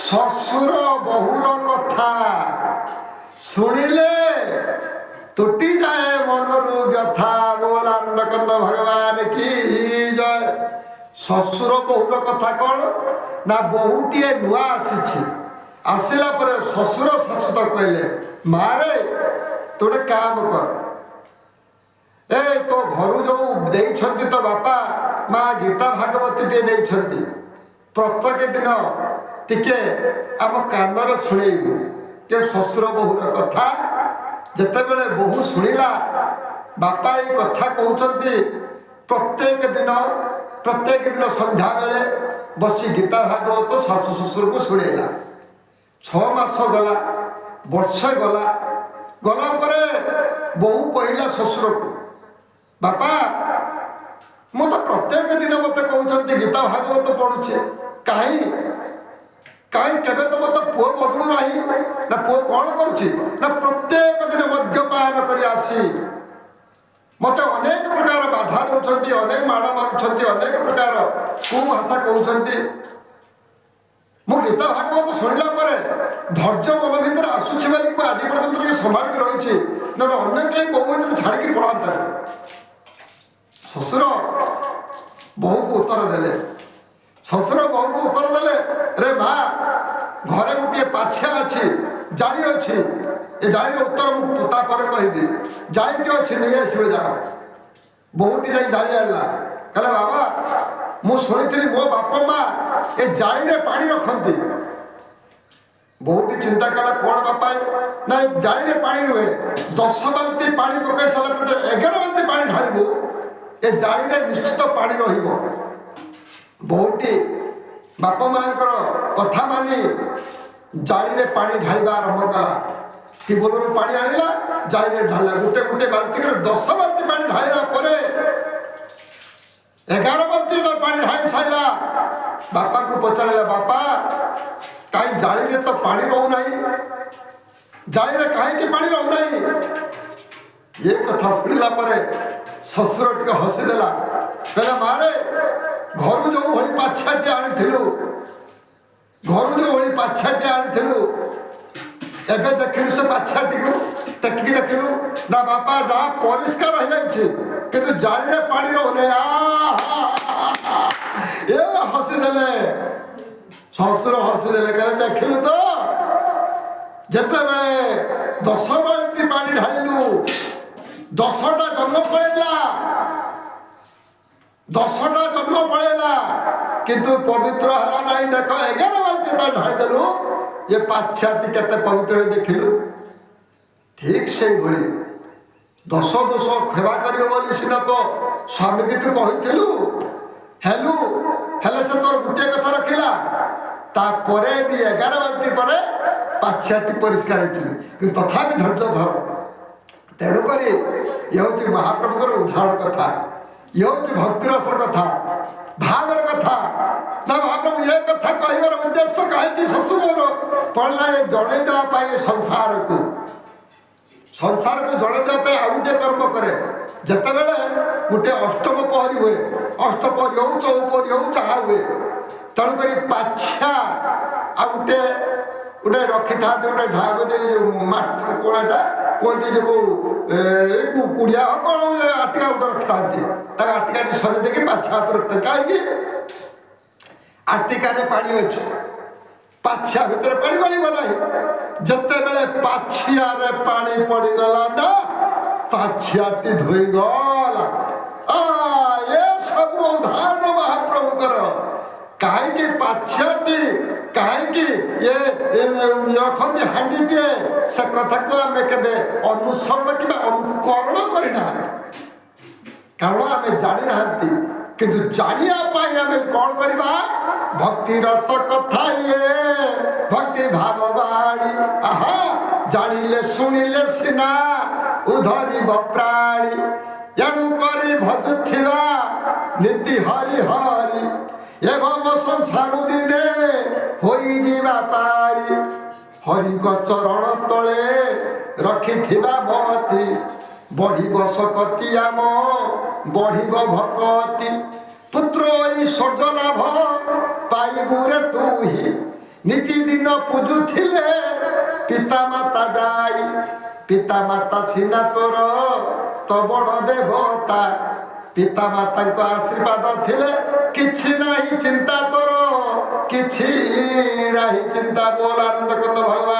শ্বশুর বহুর কথা শুনিলে তুটি যায় মনরু ব্যথা। বল আনন্দকন্দ ভগবান কি জয়। শ্বশুর বহুর কথা কଣ না বহুটিଏ ନୂଆ ଆସିଛି। ଆସିଲା ପରେ ଶ୍ୱଶୁର ଶାଶୁତ କହିଲେ ମାରେ ତୁ ଗୋଟେ କାମ କର, ଏ ତୋ ଘରୁ ଯୋଉ ଦେଇଛନ୍ତି ତୋ ବାପା ମା ଗୀତା ଭାଗବତୀଟିଏ ଦେଇଛନ୍ତି, ପ୍ରତ୍ୟେକ ଦିନ ଟିକେ ଆମ କାନରେ ଶୁଣେଇବୁ। ଯେ ଶ୍ୱଶୁର ବୋହୂର କଥା ଯେତେବେଳେ ବୋହୂ ଶୁଣିଲା ବାପା ଏଇ କଥା କହୁଛନ୍ତି, ପ୍ରତ୍ୟେକ ଦିନ ସନ୍ଧ୍ୟାବେଳେ ବସି ଗୀତା ଭାଗବତ ଶାଶୁ ଶ୍ୱଶୁରକୁ ଶୁଣେଇଲା। 6 ମାସ ଗଲା, ବର୍ଷେ ଗଲା ପରେ ବୋହୂ କହିଲା ଶ୍ୱଶୁରକୁ, ବାପା ମୁଁ ତ ପ୍ରତ୍ୟେକ ଦିନ ମତେ କହୁଛନ୍ତି ଗୀତା ଭାଗବତ ପଢୁଛେ, କାହିଁ କେବେ ତ ମତେ ପୁଅ ବଦଳୁ ନାହିଁ। ନା ପୁଅ କଣ କରୁଛି ନା ପ୍ରତ୍ୟେକ ଦିନ ମଦ୍ୟପାନ କରି ଆସି ମତେ ଅନେକ ପ୍ରକାର ବାଧା ଦେଉଛନ୍ତି, ଅନେକ ମାଡ଼ ମାରୁଛନ୍ତି, ଅନେକ ପ୍ରକାର କୁଭାଷା କହୁଛନ୍ତି। ମୁଁ ଗୀତା ଭାଗବତ ଶୁଣିଲା ପରେ ଧୈର୍ଯ୍ୟ ମନ ଭିତରେ ଆସୁଛି ବୋଲି ମୁଁ ଆଜି ପର୍ଯ୍ୟନ୍ତ ଟିକେ ସମ୍ଭାଳିକି ରହିଛି, ନହେଲେ ଅନ୍ୟ କେହି ବୋହୂ ଯଦି ଛାଡ଼ିକି ପଳାନ୍ତା। ଶ୍ୱଶୁର ବୋହୂକୁ ଉତ୍ତର ଦେଲେ ରେ ମା ଘରେ ଗୋଟିଏ ପାଛିଆ ଅଛି, ଜାଳି ଅଛି, ଏ ଜାଳିର ଉତ୍ତର ମୁଁ ତାପରେ କହିବି। ଜାଳିଟି ଅଛି ନେଇ ଆସିବେ ଯାଅ। ବୋହୂଟି ଯାଇ ଜାଳି ଆଣିଲା, କହିଲା ବାବା ମୁଁ ଶୁଣିଥିଲି ମୋ ବାପା ମା ଏ ଜାଳିରେ ପାଣି ରଖନ୍ତି। ବୋହୂଟି ଚିନ୍ତା କଲା କଣ ବାପା ନା ଜାଳିରେ ପାଣି ରୁହେ, 10 ବାଲ୍ଟି ପାଣି ପକାଇ ସାରିଲା ପରେ 11 ବାଲ୍ଟି ପାଣି ଢାଳିବୁ, ଏ ଜାଳିରେ ନିଶ୍ଚିତ ପାଣି ରହିବ। ବୋହୂଟି ବାପା ମାଙ୍କର କଥା ମାନି ଜାଳିରେ ପାଣି ଢାଳିବା ଆରମ୍ଭ କଲା। ଟିବଲରୁ ପାଣି ଆଣିଲା, ଜାଳିରେ ଢାଳିଲା, ଗୋଟେ ବାଲ୍ଟି କରି 10 ବାଲ୍ଟି ପାଣି ଢାଳିଲା ପରେ 11 ବାଲ୍ଟି ପାଣି ଢାଳି ସାରିଲା। ବାପାଙ୍କୁ ପଚାରିଲା, ବାପା କାହିଁ ଜାଳିରେ ତ ପାଣି ରହୁନାହିଁ, ଜାଳିରେ କାହିଁକି ପାଣି ରହୁନାହିଁ? ଏ କଥା ଶୁଣିଲା ପରେ ଶ୍ୱଶୁର ଟିକେ ହସିଦେଲା, କହିଲା ମାରେ ଘରୁ ଯୋଉ ଭଳି ପାଛିଆଟି ଆଣିଥିଲୁ, ଏବେ ଦେଖିଲୁ ସେ ପାଛିଆଟିକୁ ଟେକିକି ଦେଖିଲୁ ନା ବାପା ଯାହା ପରିଷ୍କାର ହେଇଯାଇଛି, କିନ୍ତୁ ଜାଳିରେ ପାଣି ରହୁନି। ଏ ହସିଦେଲେ, ଶ୍ୱଶୁର ହସିଦେଲେ, କହିଲେ ଦେଖିଲୁ ତ ଯେତେବେଳେ 10 ବାଲ୍ଟି ପାଣି ଢାଳିଲୁ 10ଟା ଜନ୍ମ ପଳେଇଲା, କିନ୍ତୁ ପବିତ୍ର ହେଲା ନାହିଁ। ଦେଖ 11 ବାଲ୍ଟି ତା ଢାଳିଦେଲୁ, ଏ ପାଛିଆଟି କେତେ ପବିତ୍ର ହେଇ ଦେଖିଲୁ। ଠିକ୍ ସେଇଭଳି ଦୋଷ କ୍ଷମା କରିବ ବୋଲି ସିନା ତ ସ୍ୱାମୀକି ତୁ କହିଥିଲୁ, ହେଲେ ସେ ତୋର ଗୋଟିଏ କଥା ରଖିଲା, ତାପରେ ବି 11 ବାଲ୍ଟି ପରେ ପାଛିଆଟି ପରିଷ୍କାର ହେଇଛି, କିନ୍ତୁ ତଥାପି ଧୈର୍ଯ୍ୟ ଧର। ତେଣୁକରି ଇଏ ହେଉଛି ମହାପ୍ରଭୁଙ୍କର ଉଦାହରଣ କଥା, ଇଏ ହେଉଛି ଭକ୍ତିରସର କଥା, ଭାବର କଥା। ନା ମହାପ୍ରଭୁ ଏ କଥା କହିବାର ଉଦ୍ଦେଶ୍ୟ କାହିଁକି ଶ୍ୱଶୁର ପଡ଼ିଲା, ଜଣେଇ ଦେବା ପାଇଁ ସଂସାରକୁ ଜଣେଇ ଦେବା ପାଇଁ ଆଉ ଗୋଟିଏ କର୍ମ କରେ। ଯେତେବେଳେ ଗୋଟିଏ ଅଷ୍ଟମ ପହରୀ ହୁଏ, ଅଷ୍ଟପହରୀ ହଉ ଚଉପହରୀ ହଉ ଯାହା ହୁଏ, ତେଣୁକରି ପାଛିଆ ଆଉ ଗୋଟେ ରଖିଥାନ୍ତି, ଗୋଟେ କୋଣାଟା କୁହନ୍ତି ଯୋଉ କୁଡ଼ିଆ କଣ ଆଟିକା ଗୋଟେ ରଖିଥାନ୍ତି, ତାକୁ ଆଟିକାଟି ସରି ଦେଇକି ପାଛିଆ ଉପରେ ରଖିଥାନ୍ତି। କାହିଁକି? ଆଟିକାରେ ପାଣି ଅଛି, ପାଛିଆ ଭିତରେ ପାଣି ଗଳିବ ନାହିଁ। ଯେତେବେଳେ ପାଛିଆରେ ପାଣି ପଡ଼ିଗଲା ନା ପାଛିଆଟି ଧୋଇଗଲା। ଏ ସବୁ ଉଦାହରଣ ମହାପ୍ରଭୁଙ୍କର। କାହିଁକି ପାଛିଆଟି କାହିଁକି ରଖନ୍ତି ହାଣ୍ଡିଟିଏ, ସେ କଥାକୁ ଆମେ କେବେ ଅନୁସରଣ କିମ୍ବା ଅନୁକରଣ କରିନା, କାରଣ ଆମେ ଜାଣିନାହାନ୍ତି। କିନ୍ତୁ ଜାଣିବା ପାଇଁ ଆମେ କଣ କରିବା? ଭକ୍ତି ରସ କଥା, ଭକ୍ତି ଭାବ ବାଣୀ, ଜାଣିଲେ ଶୁଣିଲେ ସିନା ଉଧରିବ ପ୍ରାଣୀ। ଏଣୁ କରି ଭଜୁଥିବା ନୀତି ହରି ହରି, ଏବଂ ସଂସାର ଦିନେ ହୋଇଯିବା ପାରି। ହରିଙ୍କ ଚରଣ ତଳେ ରଖିଥିବା ମତି, ବଢିବ ଶକତି ଆମ ବଢିବ ଭକତି। ପୁତ୍ର ଐଶ୍ୱର୍ଯ୍ୟ ଲାଭ ପାଇବୁରେ ତୁହି, ନିତିଦିନ ପୂଜୁଥିଲେ ପିତା ମାତା ଯାଇ, ପିତା ମାତା ସିନା ତୋର ତ ବଡ଼ ଦେବତା, ପିତା ମାତାଙ୍କ ଆଶୀର୍ବାଦ ଥିଲେ କିଛି ନାହିଁ ଚିନ୍ତା ତୋର, କିଛି ନାହିଁ ଚିନ୍ତା। ବୋଲ ଆନନ୍ଦ କନ୍ଦ ଭଗବାନ